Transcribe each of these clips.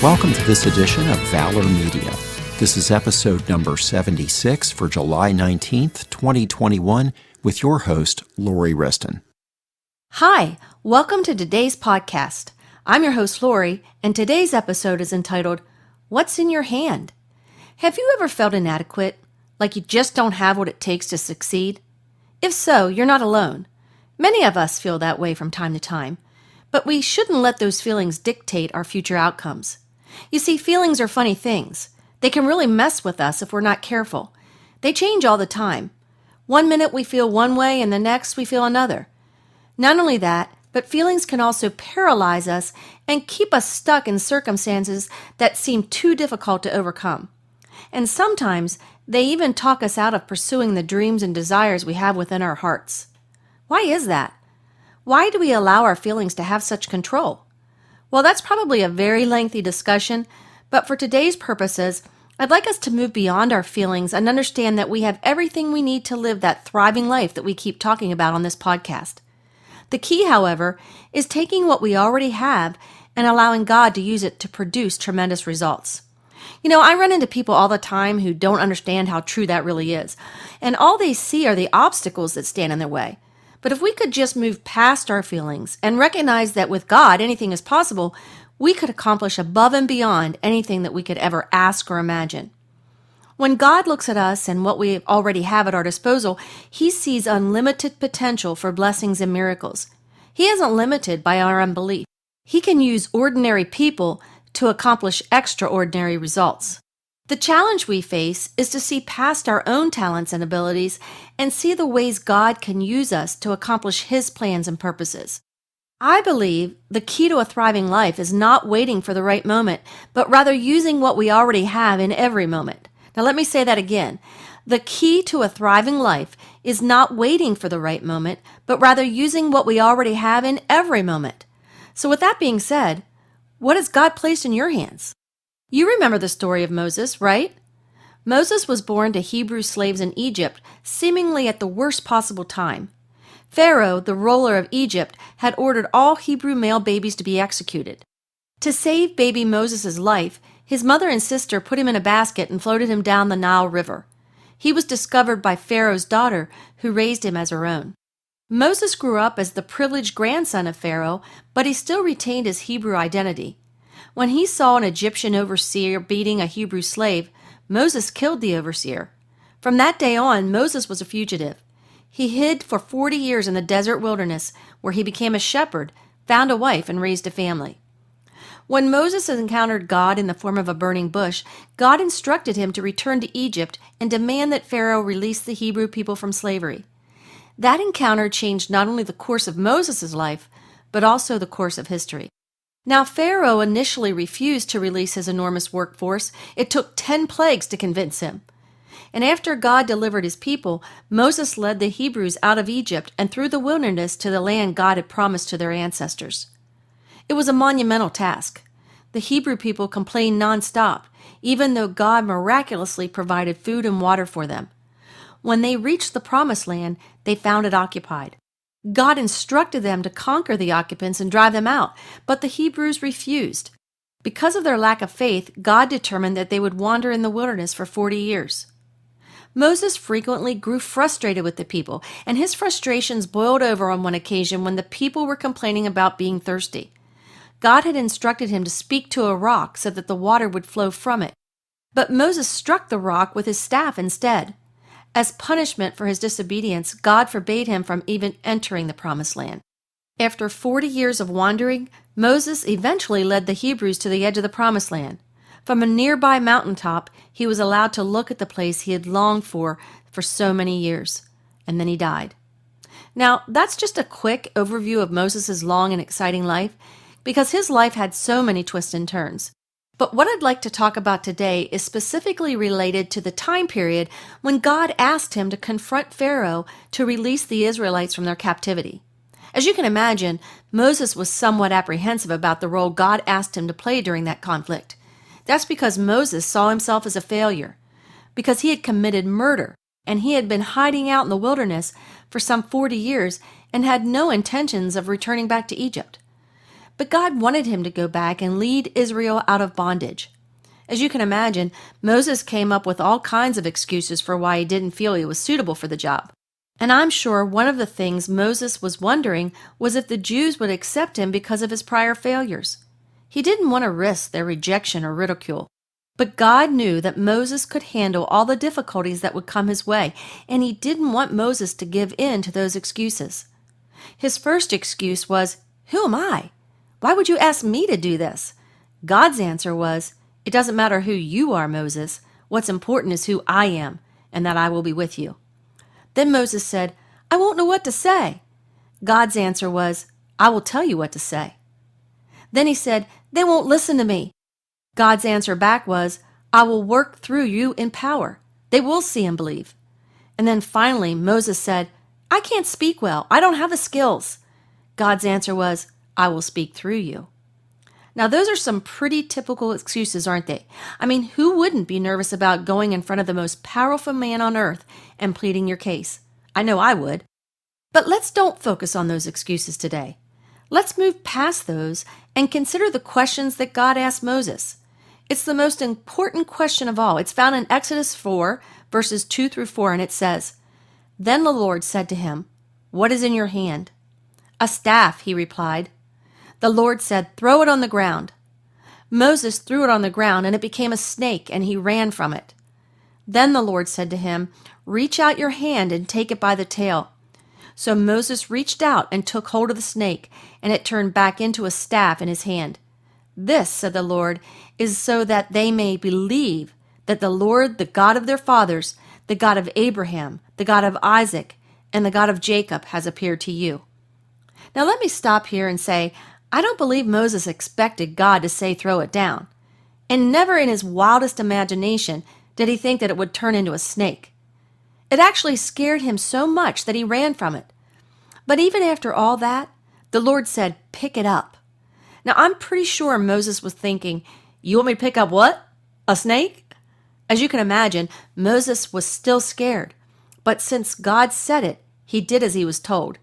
Welcome to this edition of Valor Media. This is episode number 76 for July 19th, 2021, with your host, Lori Reston. Hi, welcome to today's podcast. I'm your host, Lori, and today's episode is entitled, What's in Your Hand? Have you ever felt inadequate, like you just don't have what it takes to succeed? If so, you're not alone. Many of us feel that way from time to time, but we shouldn't let those feelings dictate our future outcomes. You see, feelings are funny things. They can really mess with us if we're not careful. They change all the time. One minute we feel one way and the next we feel another. Not only that, but feelings can also paralyze us and keep us stuck in circumstances that seem too difficult to overcome. And sometimes they even talk us out of pursuing the dreams and desires we have within our hearts. Why is that? Why do we allow our feelings to have such control? Well, that's probably a very lengthy discussion, but for today's purposes, I'd like us to move beyond our feelings and understand that we have everything we need to live that thriving life that we keep talking about on this podcast. The key, however, is taking what we already have and allowing God to use it to produce tremendous results. You know, I run into people all the time who don't understand how true that really is, and all they see are the obstacles that stand in their way. But if we could just move past our feelings and recognize that with God anything is possible, we could accomplish above and beyond anything that we could ever ask or imagine. When God looks at us and what we already have at our disposal, He sees unlimited potential for blessings and miracles. He isn't limited by our unbelief. He can use ordinary people to accomplish extraordinary results. The challenge we face is to see past our own talents and abilities and see the ways God can use us to accomplish His plans and purposes. I believe the key to a thriving life is not waiting for the right moment, but rather using what we already have in every moment. Now let me say that again. The key to a thriving life is not waiting for the right moment, but rather using what we already have in every moment. So with that being said, what has God placed in your hands? You remember the story of Moses, right? Moses was born to Hebrew slaves in Egypt, seemingly at the worst possible time. Pharaoh, the ruler of Egypt, had ordered all Hebrew male babies to be executed. To save baby Moses' life, his mother and sister put him in a basket and floated him down the Nile River. He was discovered by Pharaoh's daughter, who raised him as her own. Moses grew up as the privileged grandson of Pharaoh, but he still retained his Hebrew identity. When he saw an Egyptian overseer beating a Hebrew slave, Moses killed the overseer. From that day on, Moses was a fugitive. He hid for 40 years in the desert wilderness, where he became a shepherd, found a wife, and raised a family. When Moses encountered God in the form of a burning bush, God instructed him to return to Egypt and demand that Pharaoh release the Hebrew people from slavery. That encounter changed not only the course of Moses' life, but also the course of history. Now, Pharaoh initially refused to release his enormous workforce. It took 10 plagues to convince him. And after God delivered his people, Moses led the Hebrews out of Egypt and through the wilderness to the land God had promised to their ancestors. It was a monumental task. The Hebrew people complained nonstop, even though God miraculously provided food and water for them. When they reached the promised land, they found it occupied. God instructed them to conquer the occupants and drive them out, but the Hebrews refused. Because of their lack of faith, God determined that they would wander in the wilderness for 40 years. Moses frequently grew frustrated with the people, and his frustrations boiled over on one occasion when the people were complaining about being thirsty. God had instructed him to speak to a rock so that the water would flow from it. But Moses struck the rock with his staff instead. As punishment for his disobedience, God forbade him from even entering the promised land. After 40 years of wandering, Moses eventually led the Hebrews to the edge of the promised land. From a nearby mountaintop, he was allowed to look at the place he had longed for so many years. And then he died. Now, that's just a quick overview of Moses' long and exciting life, because his life had so many twists and turns. But what I'd like to talk about today is specifically related to the time period when God asked him to confront Pharaoh to release the Israelites from their captivity. As you can imagine, Moses was somewhat apprehensive about the role God asked him to play during that conflict. That's because Moses saw himself as a failure, because he had committed murder, and he had been hiding out in the wilderness for some 40 years and had no intentions of returning back to Egypt. But God wanted him to go back and lead Israel out of bondage. As you can imagine, Moses came up with all kinds of excuses for why he didn't feel he was suitable for the job. And I'm sure one of the things Moses was wondering was if the Jews would accept him because of his prior failures. He didn't want to risk their rejection or ridicule. But God knew that Moses could handle all the difficulties that would come his way, and he didn't want Moses to give in to those excuses. His first excuse was, "Who am I? Why would you ask me to do this?" God's answer was, "It doesn't matter who you are, Moses. What's important is who I am, and that I will be with you." Then Moses said, "I won't know what to say." God's answer was, "I will tell you what to say." Then he said, "They won't listen to me." God's answer back was, "I will work through you in power. They will see and believe." And then finally, Moses said, "I can't speak well. I don't have the skills." God's answer was, "I will speak through you." Now, those are some pretty typical excuses, aren't they? I mean, who wouldn't be nervous about going in front of the most powerful man on earth and pleading your case? I know I would. But let's don't focus on those excuses today. Let's move past those and consider the questions that God asked Moses. It's the most important question of all. It's found in Exodus 4, verses 2 through 4, and it says, "Then the Lord said to him, 'What is in your hand?' 'A staff,' he replied. The Lord said, 'Throw it on the ground.' Moses threw it on the ground, and it became a snake, and he ran from it. Then the Lord said to him, 'Reach out your hand and take it by the tail.' So Moses reached out and took hold of the snake, and it turned back into a staff in his hand. 'This,' said the Lord, 'is so that they may believe that the Lord, the God of their fathers, the God of Abraham, the God of Isaac, and the God of Jacob, has appeared to you.'" Now let me stop here and say, I don't believe Moses expected God to say throw it down. And never in his wildest imagination did he think that it would turn into a snake. It actually scared him so much that he ran from it. But even after all that, the Lord said, "Pick it up." Now I'm pretty sure Moses was thinking, "You want me to pick up what? A snake?" As you can imagine, Moses was still scared. But since God said it, he did as he was told.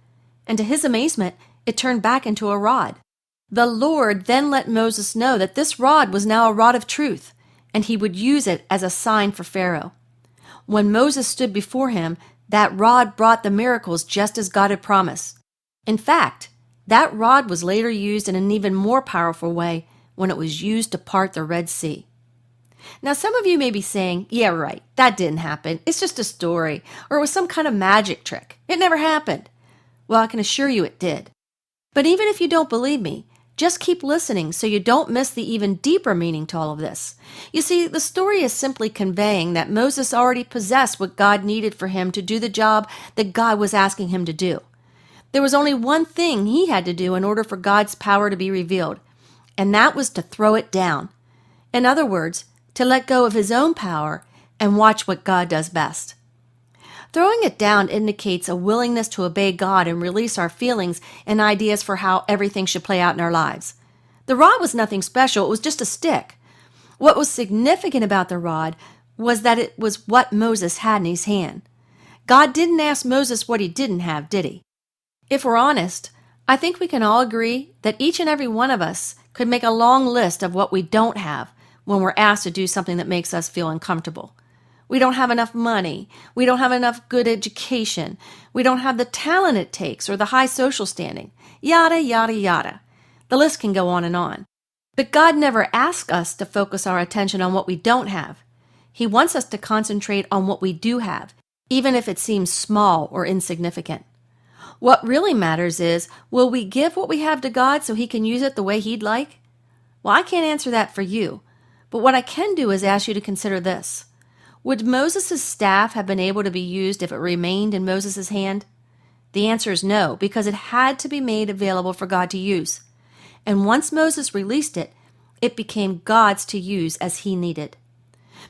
And to his amazement, it turned back into a rod. The Lord then let Moses know that this rod was now a rod of truth, and he would use it as a sign for Pharaoh. When Moses stood before him, that rod brought the miracles just as God had promised. In fact, that rod was later used in an even more powerful way when it was used to part the Red Sea. Now, some of you may be saying, "Yeah, right, that didn't happen. It's just a story, or it was some kind of magic trick. It never happened." Well, I can assure you it did. But even if you don't believe me, just keep listening so you don't miss the even deeper meaning to all of this. You see, the story is simply conveying that Moses already possessed what God needed for him to do the job that God was asking him to do. There was only one thing he had to do in order for God's power to be revealed, and that was to throw it down. In other words, to let go of his own power and watch what God does best. Throwing it down indicates a willingness to obey God and release our feelings and ideas for how everything should play out in our lives. The rod was nothing special, it was just a stick. What was significant about the rod was that it was what Moses had in his hand. God didn't ask Moses what he didn't have, did he? If we're honest, I think we can all agree that each and every one of us could make a long list of what we don't have when we're asked to do something that makes us feel uncomfortable. We don't have enough money. We don't have enough good education. We don't have the talent it takes or the high social standing. Yada, yada, yada. The list can go on and on. But God never asks us to focus our attention on what we don't have. He wants us to concentrate on what we do have, even if it seems small or insignificant. What really matters is, will we give what we have to God so He can use it the way He'd like? Well, I can't answer that for you. But what I can do is ask you to consider this. Would Moses' staff have been able to be used if it remained in Moses' hand? The answer is no, because it had to be made available for God to use. And once Moses released it, it became God's to use as he needed.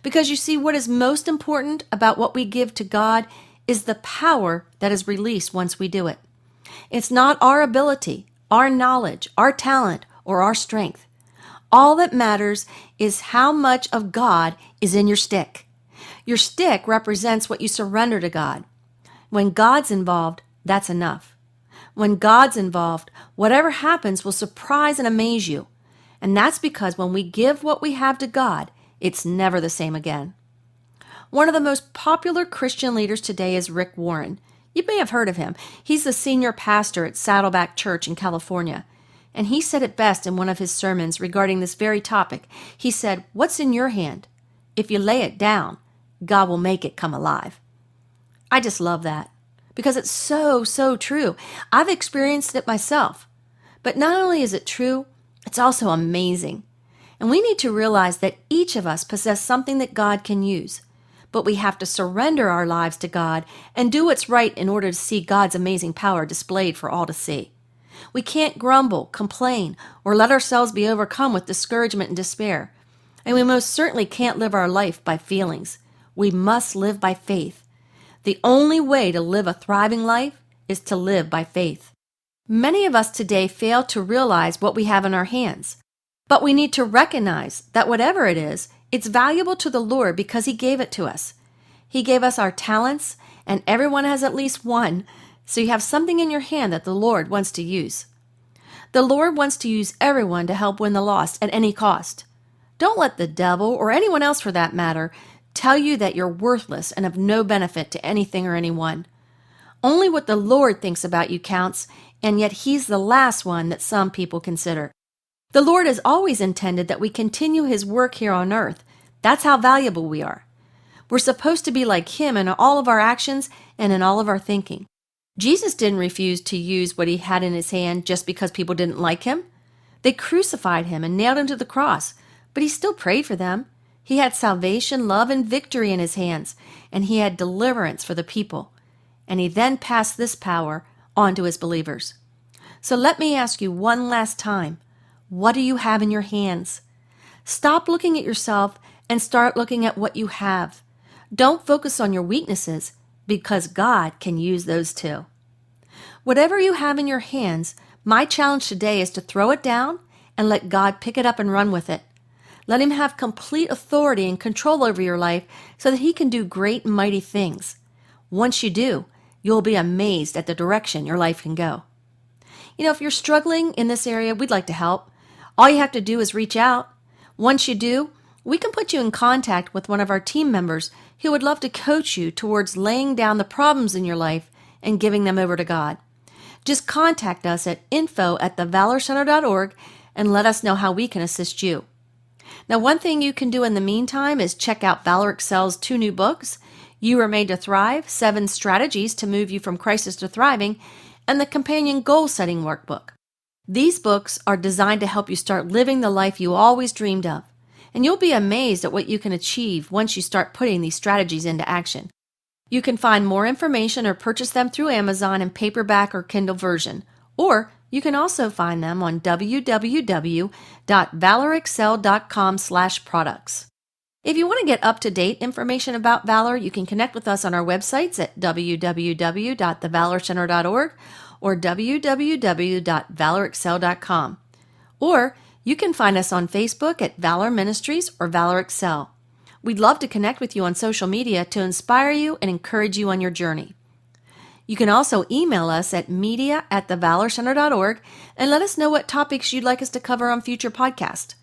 Because you see, what is most important about what we give to God is the power that is released once we do it. It's not our ability, our knowledge, our talent, or our strength. All that matters is how much of God is in your stick. Your stick represents what you surrender to God. When God's involved, that's enough. When God's involved, whatever happens will surprise and amaze you. And that's because when we give what we have to God, it's never the same again. One of the most popular Christian leaders today is Rick Warren. You may have heard of him. He's the senior pastor at Saddleback Church in California. And he said it best in one of his sermons regarding this very topic. He said, "What's in your hand? If you lay it down, God will make it come alive." I just love that because it's so true. I've experienced it myself. But not only is it true, it's also amazing. And we need to realize that each of us possess something that God can use. But we have to surrender our lives to God and do what's right in order to see God's amazing power displayed for all to see. We can't grumble, complain, or let ourselves be overcome with discouragement and despair. And we most certainly can't live our life by feelings. We must live by faith. The only way to live a thriving life is to live by faith. Many of us today fail to realize what we have in our hands. But we need to recognize that whatever it is, it's valuable to the Lord because He gave it to us. He gave us our talents, and everyone has at least one, so you have something in your hand that the Lord wants to use. The Lord wants to use everyone to help win the lost at any cost. Don't let the devil, or anyone else for that matter, tell you that you're worthless and of no benefit to anything or anyone. Only what the Lord thinks about you counts, and yet He's the last one that some people consider. The Lord has always intended that we continue His work here on earth. That's how valuable we are. We're supposed to be like Him in all of our actions and in all of our thinking. Jesus didn't refuse to use what He had in His hand just because people didn't like Him. They crucified Him and nailed Him to the cross, but He still prayed for them. He had salvation, love, and victory in His hands, and He had deliverance for the people. And He then passed this power on to His believers. So let me ask you one last time, what do you have in your hands? Stop looking at yourself and start looking at what you have. Don't focus on your weaknesses because God can use those too. Whatever you have in your hands, my challenge today is to throw it down and let God pick it up and run with it. Let Him have complete authority and control over your life so that He can do great and mighty things. Once you do, you'll be amazed at the direction your life can go. If you're struggling in this area, we'd like to help. All you have to do is reach out. Once you do, we can put you in contact with one of our team members who would love to coach you towards laying down the problems in your life and giving them over to God. Just contact us at info@thevalorcenter.org and let us know how we can assist you. Now, one thing you can do in the meantime is check out Valor Excel's 2 new books, You Were Made to Thrive, 7 Strategies to Move You from Crisis to Thriving, and the companion Goal Setting Workbook. These books are designed to help you start living the life you always dreamed of, and you'll be amazed at what you can achieve once you start putting these strategies into action. You can find more information or purchase them through Amazon in paperback or Kindle version, or you can also find them on www.valorexcel.com/products. If you want to get up-to-date information about Valor, you can connect with us on our websites at www.thevalorcenter.org or www.valorexcel.com. Or you can find us on Facebook at Valor Ministries or Valor Excel. We'd love to connect with you on social media to inspire you and encourage you on your journey. You can also email us at media@thevalorcenter.org and let us know what topics you'd like us to cover on future podcasts.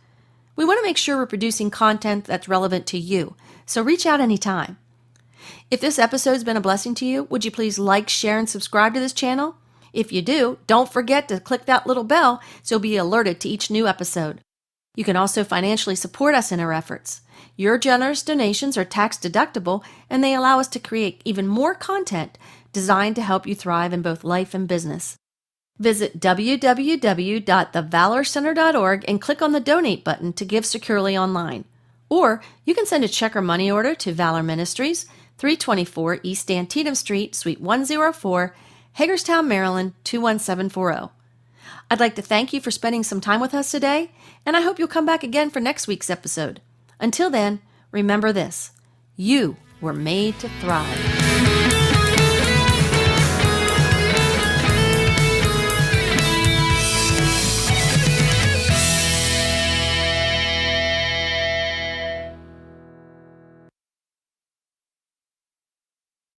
We want to make sure we're producing content that's relevant to you, so reach out anytime. If this episode's been a blessing to you, would you please like, share, and subscribe to this channel? If you do, don't forget to click that little bell so you'll be alerted to each new episode. You can also financially support us in our efforts. Your generous donations are tax deductible, and they allow us to create even more content designed to help you thrive in both life and business. Visit www.thevalorcenter.org and click on the donate button to give securely online. Or you can send a check or money order to Valor Ministries, 324 East Antietam Street, Suite 104, Hagerstown, Maryland, 21740. I'd like to thank you for spending some time with us today, and I hope you'll come back again for next week's episode. Until then, remember this: you were made to thrive.